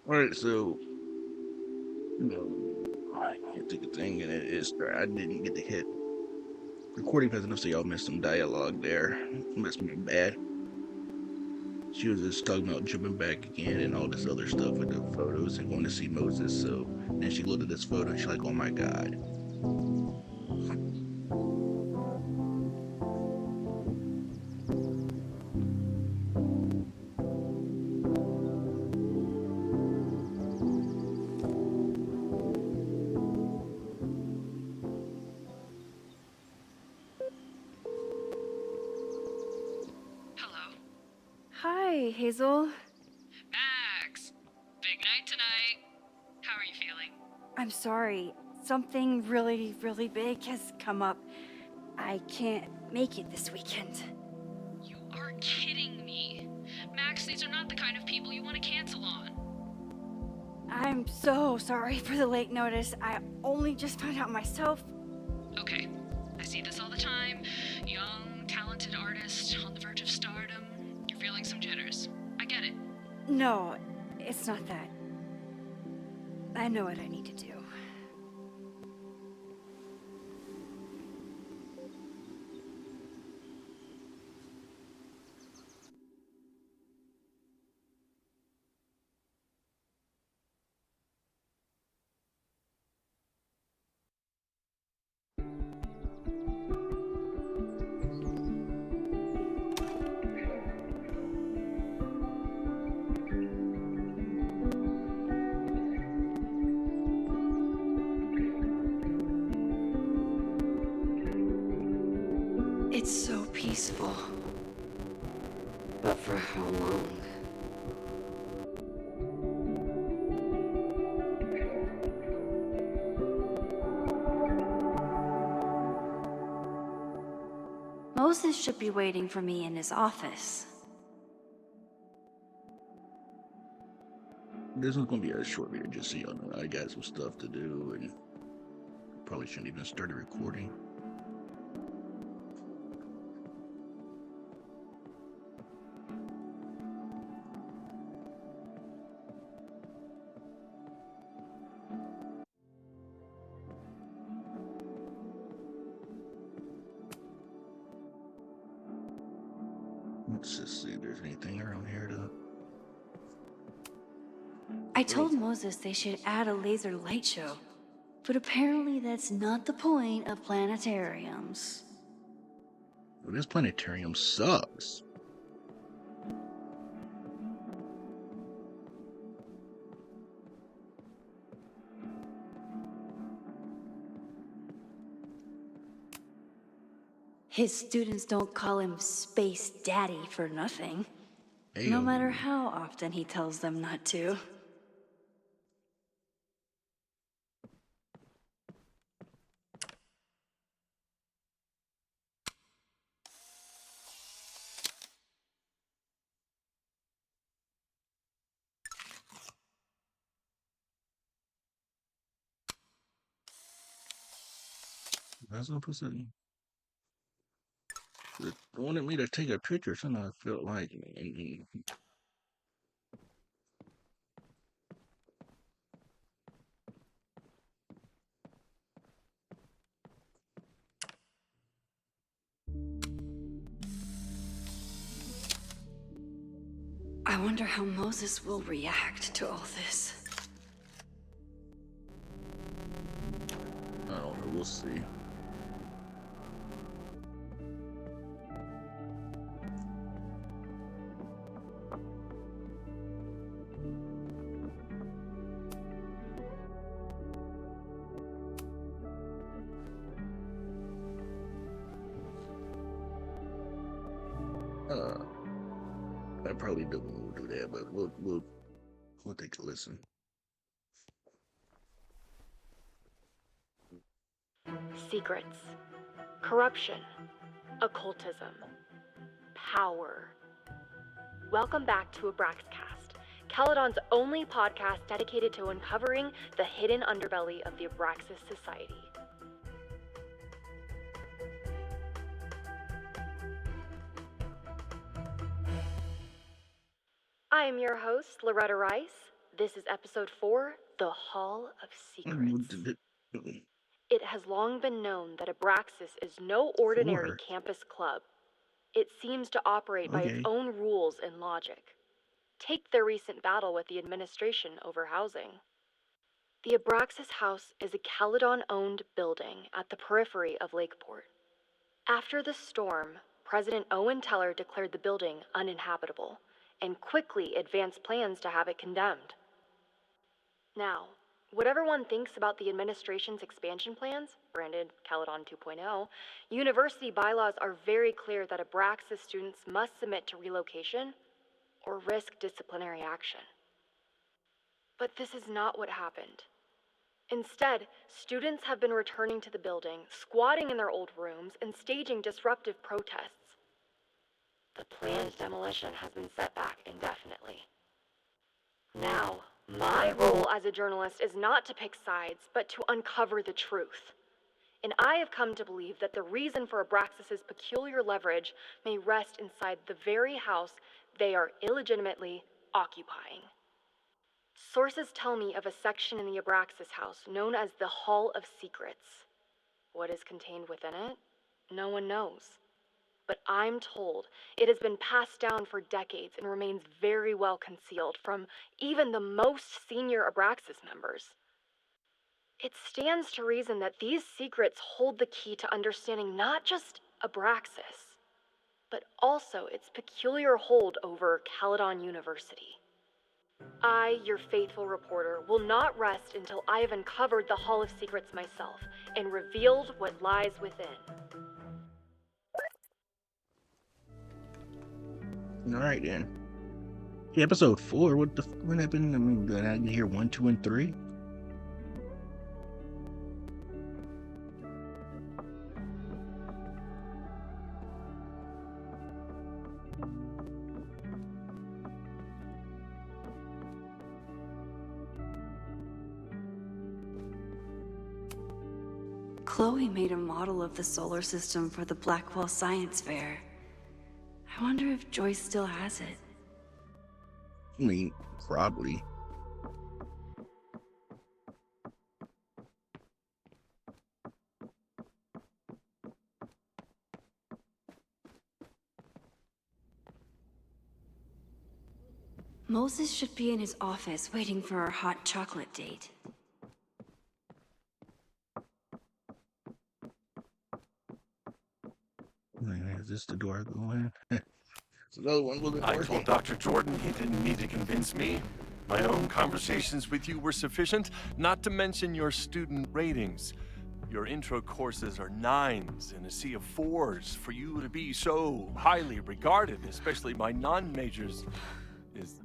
All right, so I can't think of thing, and it is I didn't get to hit recording fast enough, so y'all missed some dialogue there. Must be bad. She was just talking about jumping back again and all this other stuff with the photos and going to see Moses. So then she looked at this photo and she's like, "Oh my God." Hello. Hi, Hazel. Max! Big night tonight. How are you feeling? I'm sorry. Something really, really big has come up. I can't make it this weekend. You are kidding me. Max, these are not the kind of people you want to cancel on. I'm so sorry for the late notice. I only just found out myself. Okay, I see this all the time. Young, talented artist on the verge of stardom. You're feeling some jitters. I get it. No, it's not that. I know what I need to do. It's so peaceful. But for how long? Moses should be waiting for me in his office. This is gonna be a short video, just so y'all know. I got some stuff to do, and probably shouldn't even start a recording. Let's just see if there's anything around here to. I told Moses they should add a laser light show, but apparently that's not the point of planetariums. Well, this planetarium sucks. His students don't call him Space Daddy for nothing, no Ayo. matter how often he tells them not to. That's what I'm saying. They wanted me to take a picture, so I felt like, I wonder how Moses will react to all this. I don't know. We'll see. Uh, I probably don't want to do that, but we'll take a listen. Secrets, corruption, occultism, power. Welcome back to Abraxcast, Caledon's only podcast dedicated to uncovering the hidden underbelly of the Abraxas Society. I am your host, Loretta Rice, This is episode 4, The Hall of Secrets. It has long been known that Abraxas is no ordinary 4. campus club. It seems to operate by its Okay. own rules and logic. Take their recent battle with the administration over housing. The Abraxas House is a Caledon-owned building at the periphery of Lakeport. After the storm, President Owen Teller declared the building uninhabitable and quickly advanced plans to have it condemned. Now, whatever one thinks about the administration's expansion plans, branded Caledon 2.0, university bylaws are very clear that Abraxas students must submit to relocation or risk disciplinary action. But this is not what happened. Instead, students have been returning to the building, squatting in their old rooms, and staging disruptive protests. The planned demolition has been set back indefinitely. Now, my role as a journalist is not to pick sides, but to uncover the truth. And I have come to believe that the reason for Abraxas's peculiar leverage may rest inside the very house they are illegitimately occupying. Sources tell me of a section in the Abraxas house known as the Hall of Secrets. What is contained within it? No one knows. But I'm told it has been passed down for decades and remains very well concealed from even the most senior Abraxas members. It stands to reason that these secrets hold the key to understanding not just Abraxas, but also its peculiar hold over Caledon University. I, your faithful reporter, will not rest until I have uncovered the Hall of Secrets myself and revealed what lies within. Alright then. Yeah, episode 4, what happened? I mean, did I hear 1, 2, and 3? Chloe made a model of the solar system for the Blackwell Science Fair. I wonder if Joyce still has it. I mean, probably. Moses should be in his office waiting for our hot chocolate date. Is this the door I go in? It's another one wasn't I working. told Dr. Jordan he didn't need to convince me. My own conversations with you were sufficient, not to mention your student ratings. Your intro courses are 9s in a sea of 4s. For you to be so highly regarded, especially by non-majors, is...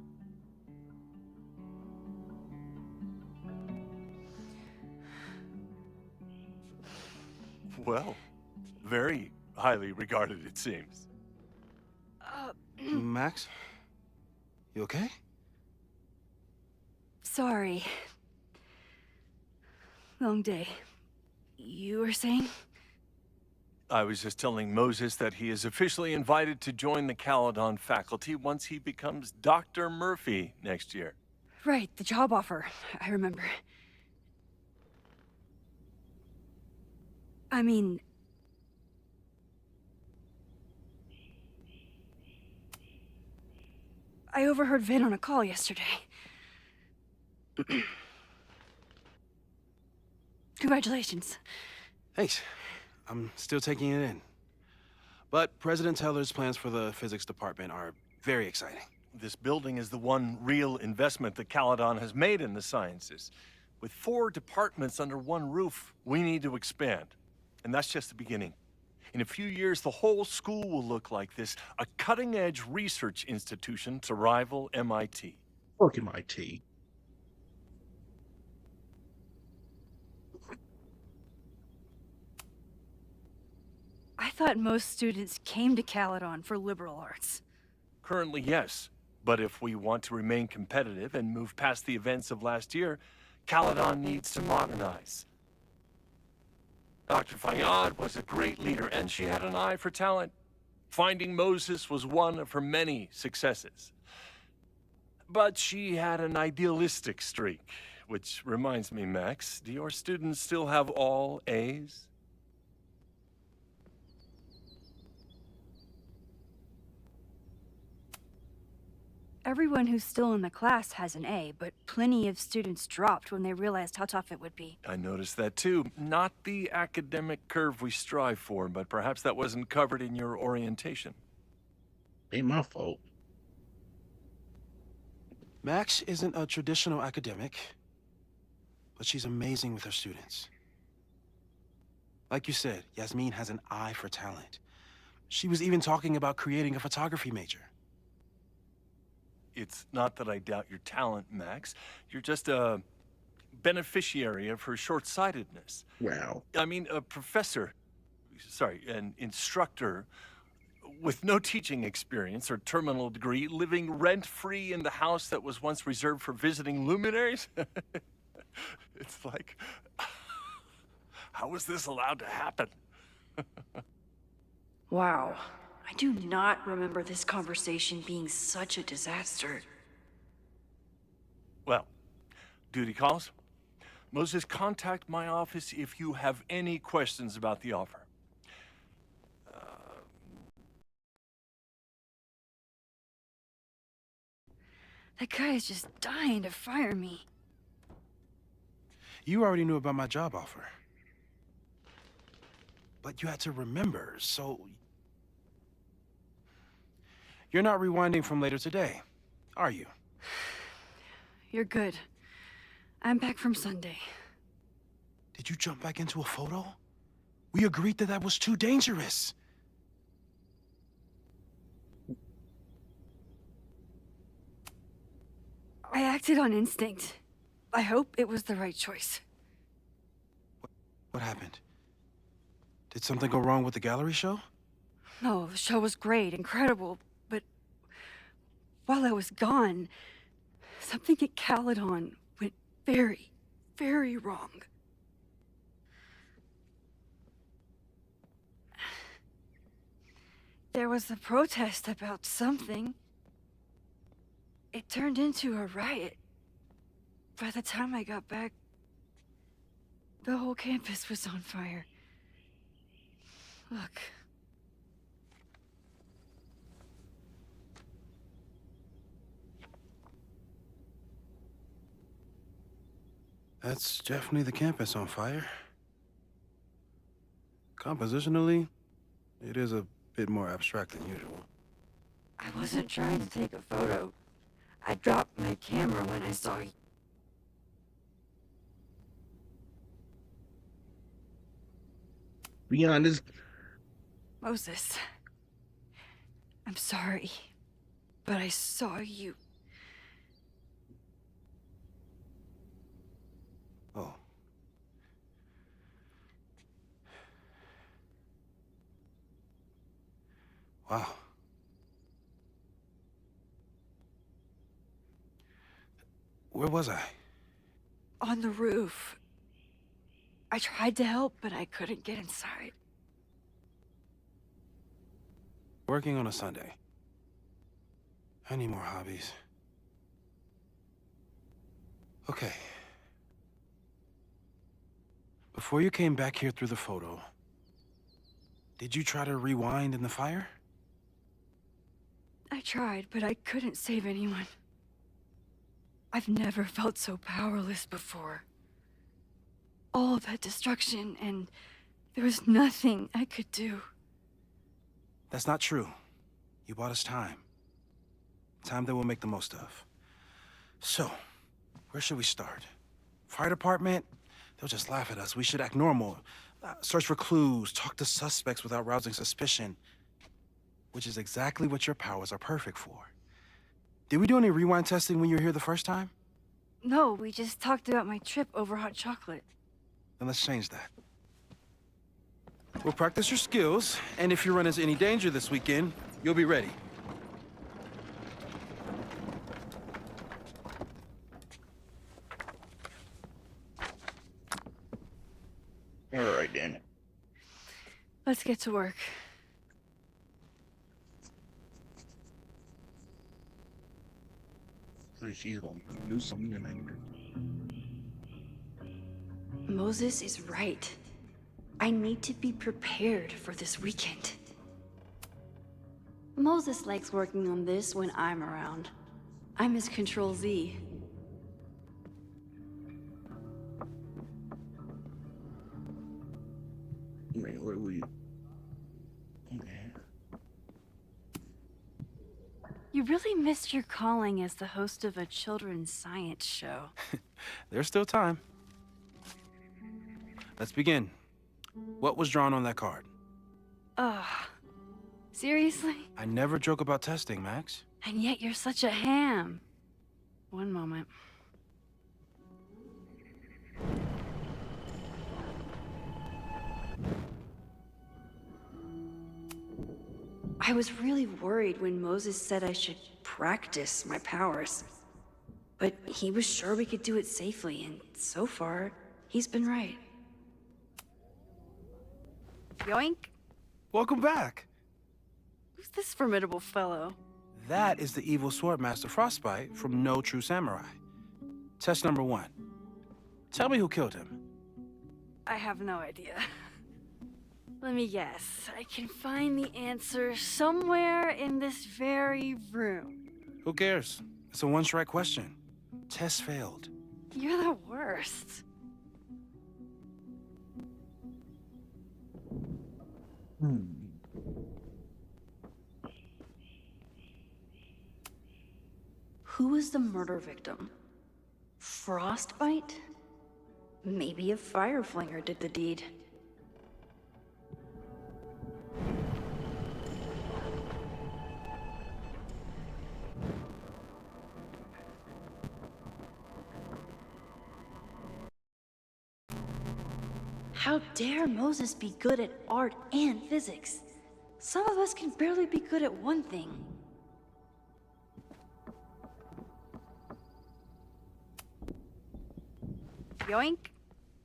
well, very highly regarded, it seems. Max? You okay? Sorry. Long day. You were saying? I was just telling Moses that he is officially invited to join the Caledon faculty once he becomes Dr. Murphy next year. Right, the job offer. I remember. I mean... I overheard Vin on a call yesterday. Congratulations. Thanks. I'm still taking it in. But President Teller's plans for the physics department are very exciting. This building is the one real investment that Caledon has made in the sciences. With 4 departments under one roof, we need to expand. And that's just the beginning. In a few years, the whole school will look like this, a cutting-edge research institution to rival MIT. Fuck MIT. I thought most students came to Caledon for liberal arts. Currently, yes. But if we want to remain competitive and move past the events of last year, Caledon needs to modernize. Dr. Fayad was a great leader, and she had an eye for talent. Finding Moses was one of her many successes. But she had an idealistic streak. Which reminds me, Max, do your students still have all A's? Everyone who's still in the class has an A, but plenty of students dropped when they realized how tough it would be. I noticed that too. Not the academic curve we strive for, but perhaps that wasn't covered in your orientation. Ain't my fault. Max isn't a traditional academic, but she's amazing with her students. Like you said, Yasmin has an eye for talent. She was even talking about creating a photography major. It's not that I doubt your talent, Max. You're just a beneficiary of her short-sightedness. Wow. I mean, an instructor with no teaching experience or terminal degree, living rent-free in the house that was once reserved for visiting luminaries? It's like, how was this allowed to happen? Wow. I do not remember this conversation being such a disaster. Well, duty calls. Moses, contact my office if you have any questions about the offer. That guy is just dying to fire me. You already knew about my job offer. But you had to remember, so... You're not rewinding from later today, are you? You're good. I'm back from Sunday. Did you jump back into a photo? We agreed that that was too dangerous. I acted on instinct. I hope it was the right choice. What happened? Did something go wrong with the gallery show? No, the show was great, incredible, but while I was gone, something at Caledon went very, very wrong. There was a protest about something. It turned into a riot. By the time I got back, the whole campus was on fire. Look. That's definitely the campus on fire. Compositionally, it is a bit more abstract than usual. I wasn't trying to take a photo. I dropped my camera when I saw you. Be honest. Moses. I'm sorry, but I saw you. Oh. Wow. Where was I? On the roof. I tried to help, but I couldn't get inside. Working on a Sunday. I need more hobbies. Okay. Before you came back here through the photo, did you try to rewind in the fire? I tried, but I couldn't save anyone. I've never felt so powerless before. All of that destruction, and there was nothing I could do. That's not true. You bought us time. Time that we'll make the most of. So, where should we start? Fire department? They'll just laugh at us. We should act normal. Search for clues, talk to suspects without rousing suspicion. Which is exactly what your powers are perfect for. Did we do any rewind testing when you were here the first time? No, we just talked about my trip over hot chocolate. Then let's change that. We'll practice your skills, and if you run into any danger this weekend, you'll be ready. All right, then. Let's get to work. Hopefully she's gonna do something tonight. Moses is right. I need to be prepared for this weekend. Moses likes working on this when I'm around. I'm his Control Z. Man, what are we? Okay. You really missed your calling as the host of a children's science show. There's still time. Let's begin. What was drawn on that card? Ugh. Seriously? I never joke about testing, Max. And yet you're such a ham. One moment. I was really worried when Moses said I should practice my powers. But he was sure we could do it safely, and so far, he's been right. Yoink! Welcome back. Who's this formidable fellow? That is the evil Swordmaster Frostbite from No True Samurai. Test number 1. Tell me who killed him. I have no idea. Let me guess. I can find the answer somewhere in this very room. Who cares? It's a one-strike question. Test failed. You're the worst. Who was the murder victim? Frostbite? Maybe a fireflinger did the deed. How dare Moses be good at art and physics? Some of us can barely be good at one thing. Yoink!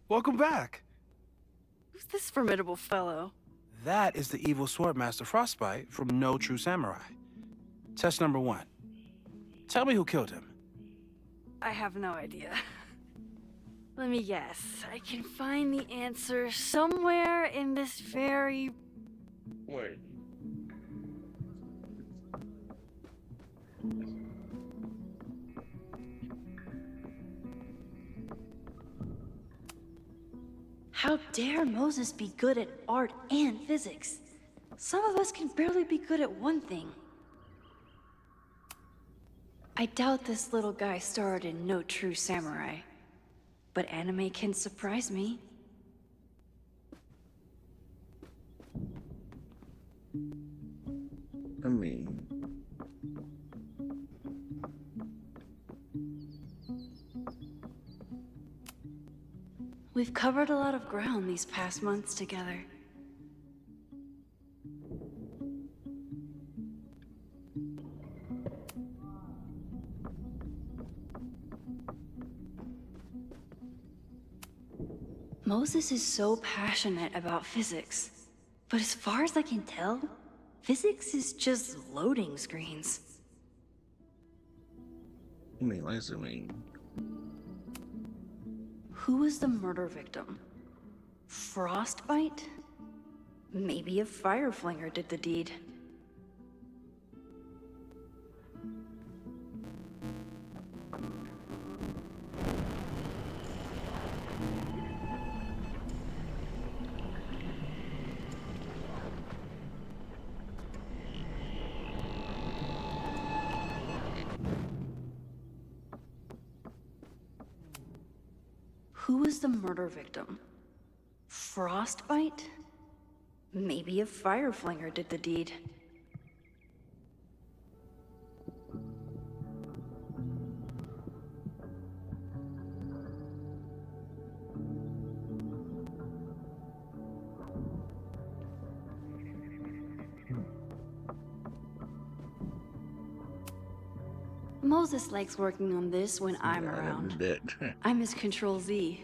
Welcome back. Who's this formidable fellow? That is the evil Swordmaster Frostbite from No True Samurai. Test number 1. Tell me who killed him. I have no idea. Let me guess. I can find the answer somewhere in this very... Wait. How dare Moses be good at art and physics? Some of us can barely be good at one thing. I doubt this little guy starred in No True Samurai. But anime can surprise me. I mean, We've covered a lot of ground these past months together. Moses is so passionate about physics, but as far as I can tell, physics is just loading screens. I mean, Who was the murder victim? Frostbite? Maybe a fireflinger did the deed. Who was the murder victim? Frostbite? Maybe a fireflinger did the deed. Moses likes working on this when I'm I never around. did that. I'm his Control Z.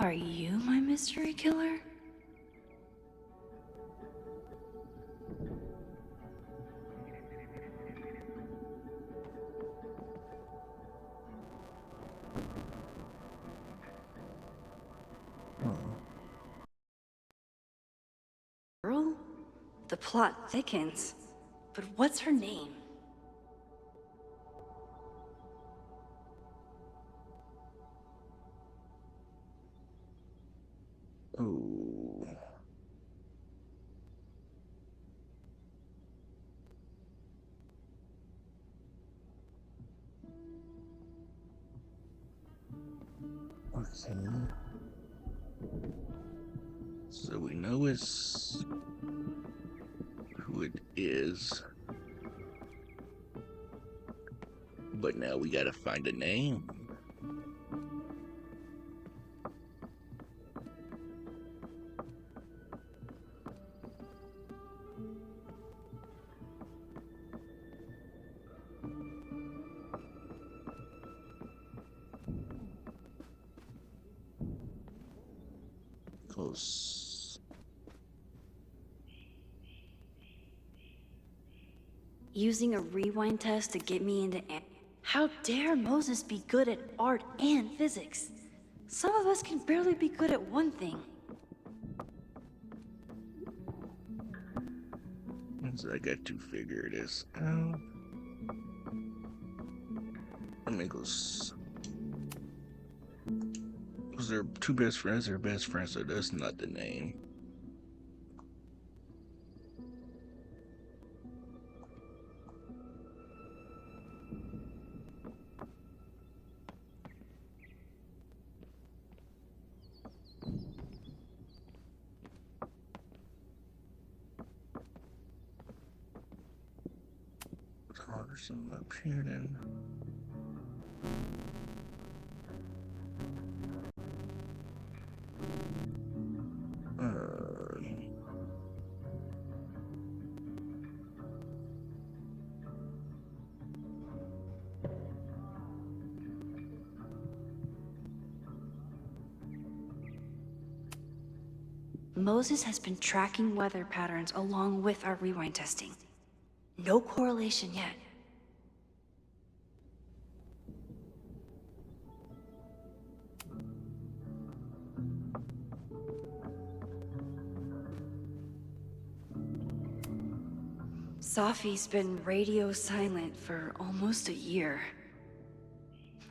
Are you my mystery killer? Girl? The plot thickens. But what's her name? Oh. Okay. So we know it's who it is. But now we gotta find a name. Close. Using a rewind test to get me into How dare Moses be good at art and physics? Some of us can barely be good at one thing. So I got to figure this out. Let me go. Was there two best friends? They're best friends, so that's not the name. Oh, there's some up here then. Moses has been tracking weather patterns along with our rewind testing. No correlation yet. Safi's been radio silent for almost a year.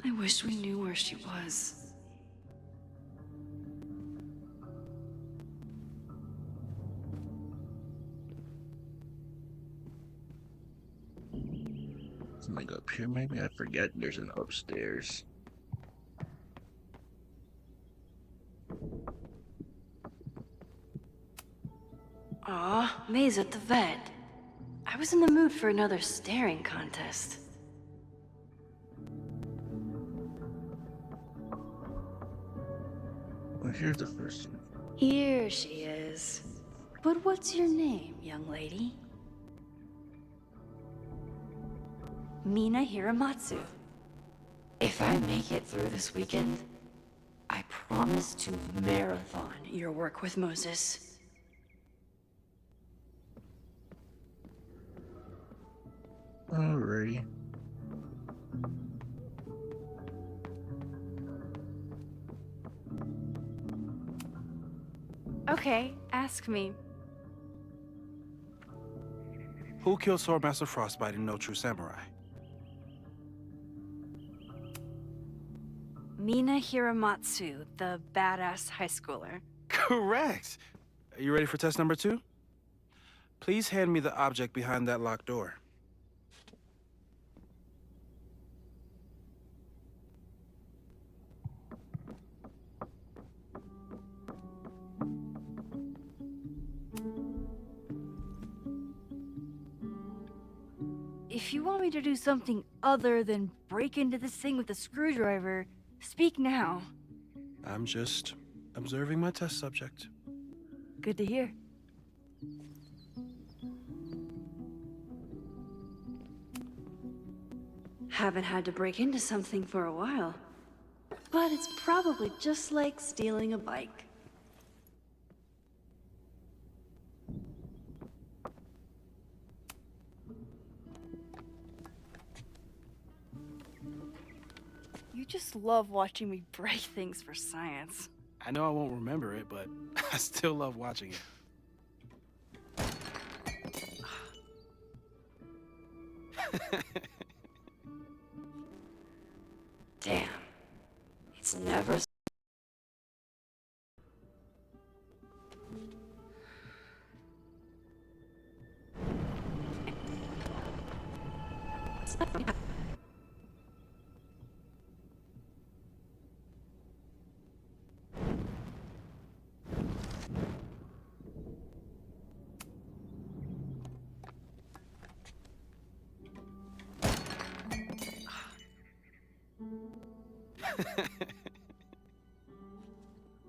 I wish we knew where she was. Something up here, maybe? I forget there's an upstairs. Aw, May's at the vet. I was in the mood for another staring contest. Well, here's the first one. Here she is. But what's your name, young lady? Mina Hiramatsu. If I make it through this weekend, I promise to marathon your work with Moses. Alrighty. Okay, ask me. Who killed Swordmaster Frostbite in No True Samurai? Mina Hiramatsu, the badass high schooler. Correct! Are you ready for test number 2? Please hand me the object behind that locked door. If you want me to do something other than break into this thing with a screwdriver, speak now. I'm just observing my test subject. Good to hear. Haven't had to break into something for a while. but it's probably just like stealing a bike. You just love watching me break things for science. I know I won't remember it, but I still love watching it. Damn. It's never...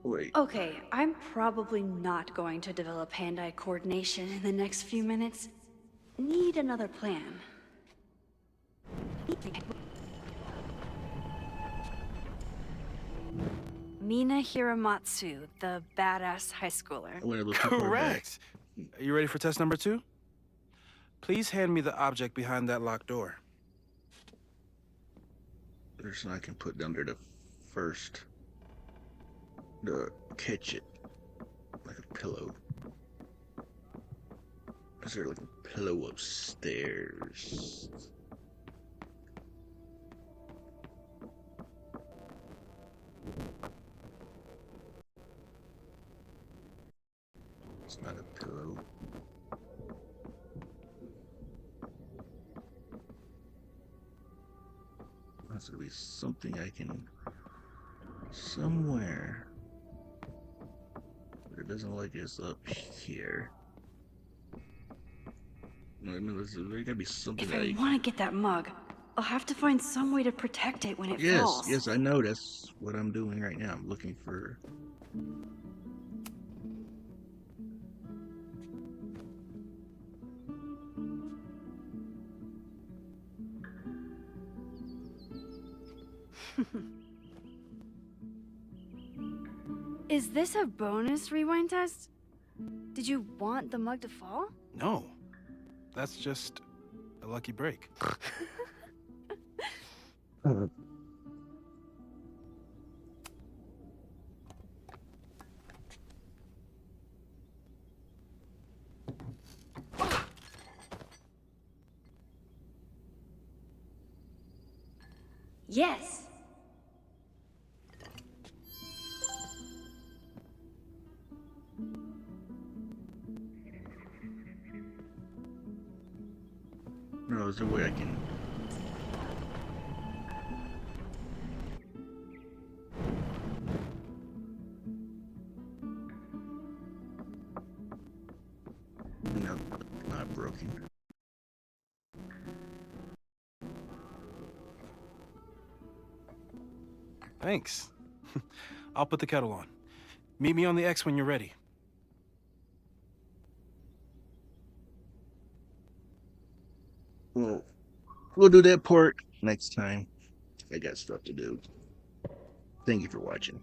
Wait. Okay, I'm probably not going to develop hand-eye coordination in the next few minutes. Need another plan. Mina Hiramatsu, the badass high schooler. I went a little too far back. Correct. Are you ready for test number 2? Please hand me the object behind that locked door. There's something I can put under the first. To catch it. Like a pillow. Is there like a pillow upstairs? It's not a pillow. Has to be something I can somewhere. But it doesn't look like it's up here. I mean, there gotta be something If that I want to get that mug, I'll have to find some way to protect it when it falls. Yes, I know. That's what I'm doing right now. I'm looking for. Is this a bonus rewind test? Did you want the mug to fall? No. That's just a lucky break. Yes. No, is there a way I can? No, not broken. Thanks. I'll put the kettle on. Meet me on the X when you're ready. Well, we'll do that part next time. I got stuff to do. Thank you for watching.